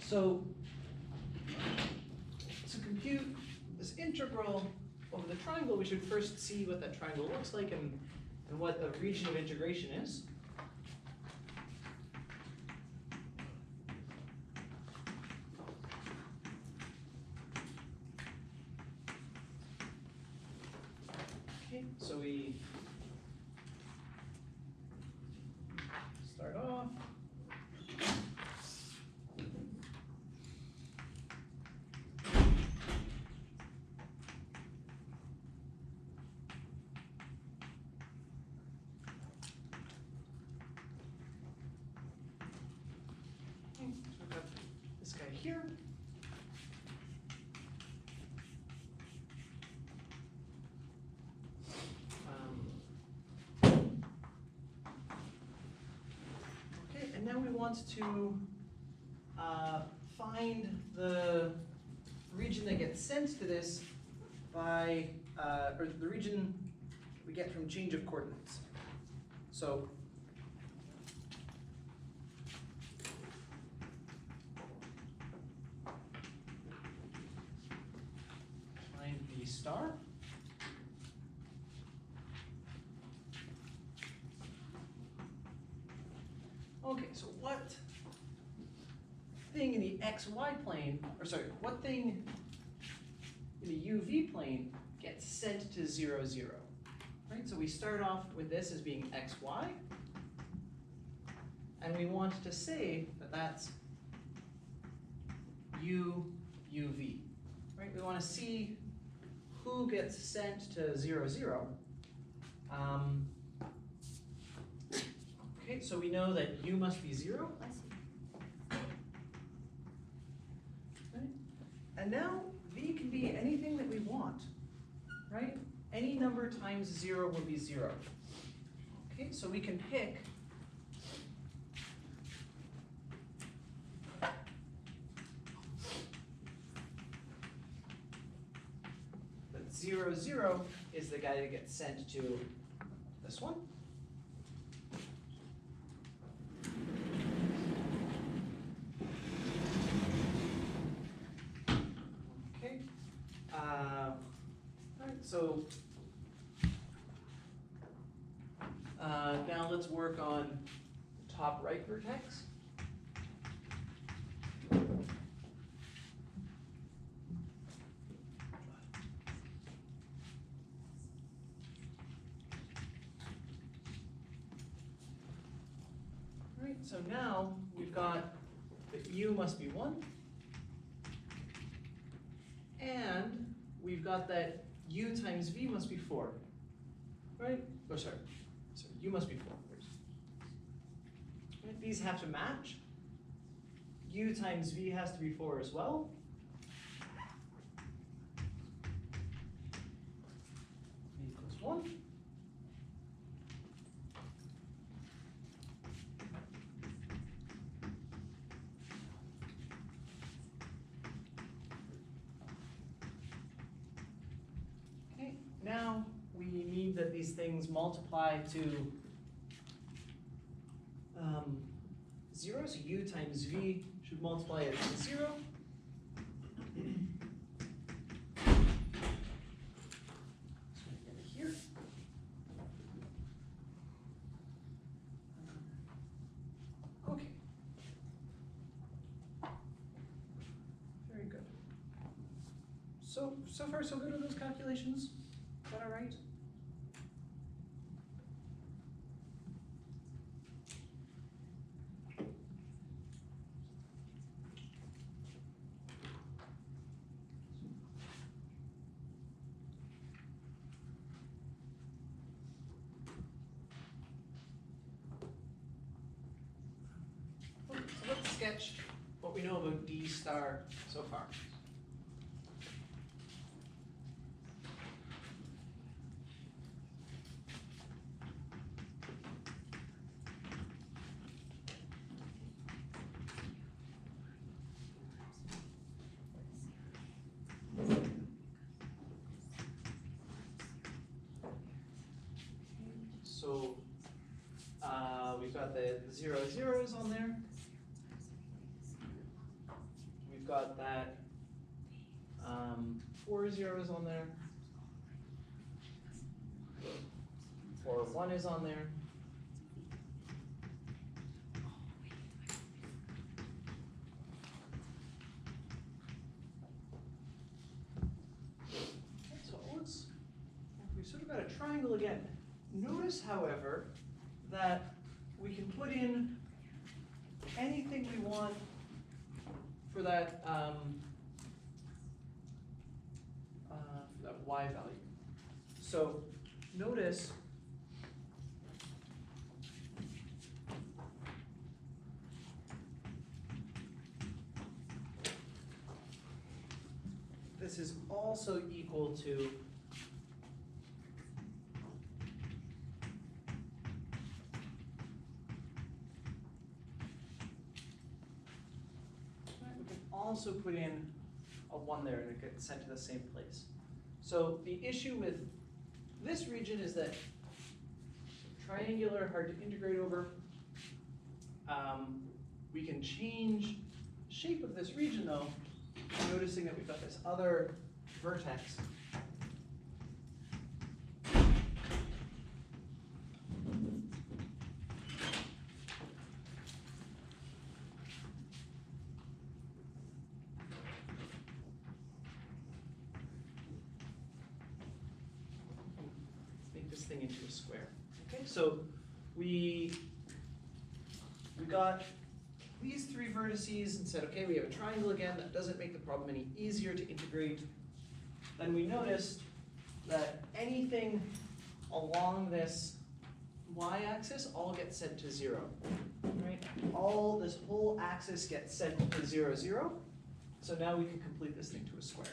So to compute this integral over the triangle, we should first see what that triangle looks like and what the region of integration is. Okay, so we start off. Okay, so we've got this guy here. And now we want to find the region that gets sent to this by, or the region we get from change of coordinates. So find V star. Okay, so what thing in the xy plane, or sorry, what thing in the uv plane gets sent to 0, 0? Right, so we start off with this as being xy, and we want to say that that's uv. Right, we want to see who gets sent to 0, 0. Okay, so we know that u must be 0. Okay. And now v can be anything that we want, right? Any number times 0 will be 0. Okay, so we can pick that 0, 0 is the guy that gets sent to this one. So now let's work on the top right vertex. Right, so now we've got that u must be 1, and we've got that u times v must be 4, right? Oh, sorry, u must be 4. Right? These have to match. U times v has to be 4 as well. V equals 1. Now we need that these things multiply to 0, so u times v should multiply it to 0. So we get it here. Okay. Very good. So far so good with those calculations? Is that all right? So let's sketch what we know about D star so far. So we've got the 0, 0s on there. got that 4 zeros on there, or 1 is on there. So it looks, we've sort of got a triangle again. Notice, however, that we can put in anything we want for that y value. So notice this is also equal to we can also put in a 1 there and it gets sent to the same place. So the issue with this region is that triangular, hard to integrate over. We can change shape of this region though, noticing that we've got this other vertex. Make this thing into a square. Okay, so we got these 3 vertices and said, okay, we have a triangle again. That doesn't make the problem any easier to integrate. Then we noticed that anything along this y-axis all gets sent to 0, right? This whole axis gets sent to 0, 0. So now we can complete this thing to a square,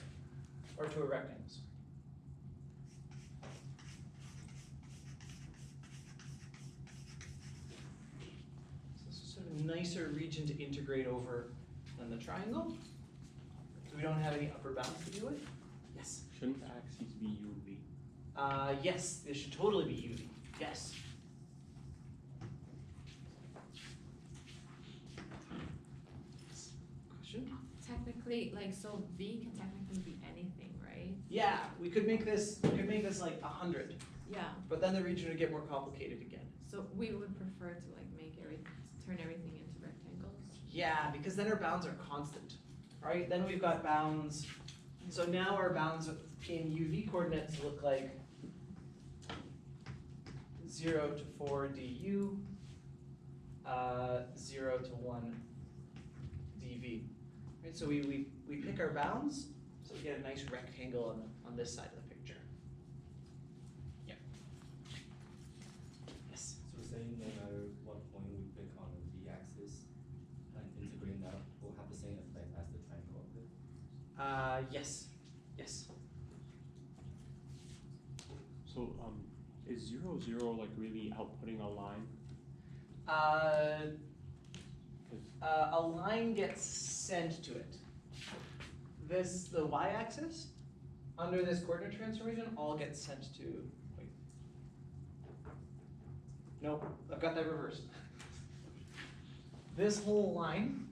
or to a rectangle. Nicer region to integrate over than the triangle. So we don't have any upper bounds to deal with. Yes? Shouldn't the axes be UV? Yes, they should totally be UV. Yes. Question? Technically, like, so V can technically be anything, right? Yeah, we could make this like 100, Yeah. but then the region would get more complicated again. So we would prefer to like turn everything into rectangles. Yeah, because then our bounds are constant, right? Then we've got bounds. So now our bounds in UV coordinates look like 0 to 4 du, 0 to 1 dv. Right? So we pick our bounds, so we get a nice rectangle on this side of the picture. Yeah. Yes. So saying no matter what point we pick on the z-axis and integrate that will have the same effect as the triangle of it? Yes. Yes. So is 0, 0 like really outputting a line? A line gets sent to it. The y-axis, under this coordinate transformation, all gets sent to, wait. Nope, I've got that reversed. This whole line,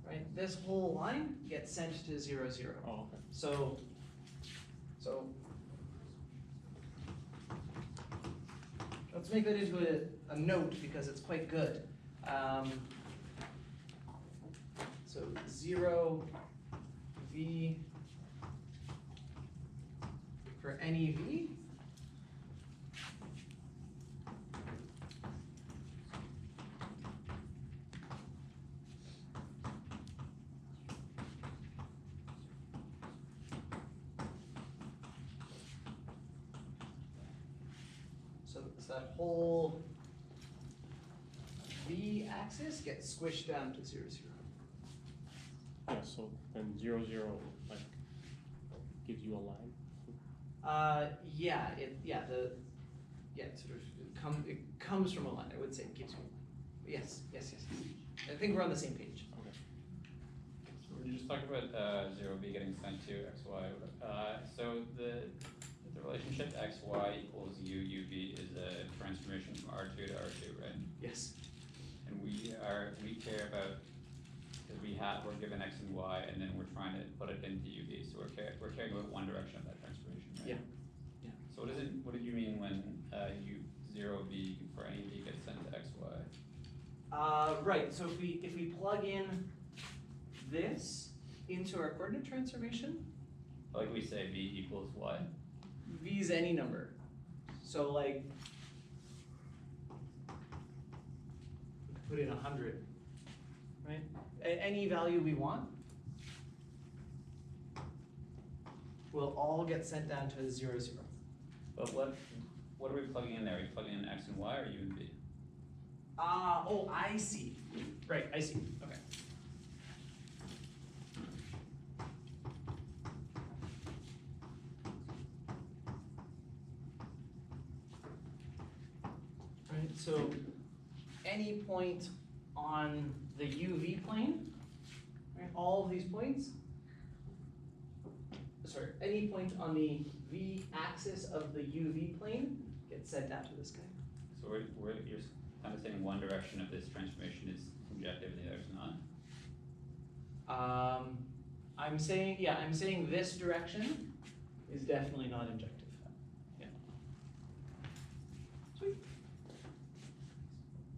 right, this whole line gets sent to 0, 0. Oh, okay. So let's make that into a note because it's quite good. So 0 v for any v. So that whole v-axis gets squished down to 0, 0. Yeah, so then 0, 0 like gives you a line. It comes from a line. I would say it gives you a line. Yes. I think we're on the same page. Okay. So we're just talking about 0b getting sent to xy. So the relationship xy equals uv is a transformation from R2 to R2, right? Yes. And we care about we're given x and y, and then we're trying to put it into UV, so we're caring about one direction of that transformation, right? Yeah. Yeah. So what did you mean when, zero v for any v gets sent to x, y? Right, so if we plug in this into our coordinate transformation, Like we say v equals y, v is any number. So like, we could put in 100, right? Any value we want will all get sent down to 0, 0. but what are we plugging in there? Are we plugging in x and y or u and v? Oh, I see. Right, I see, okay. Right, so any point on the UV plane, right, all of these points, sorry, any point on the V axis of the UV plane gets sent down to this guy. So you're kind of saying one direction of this transformation is injective and the other is not? I'm saying this direction is definitely not injective. Yeah. Sweet.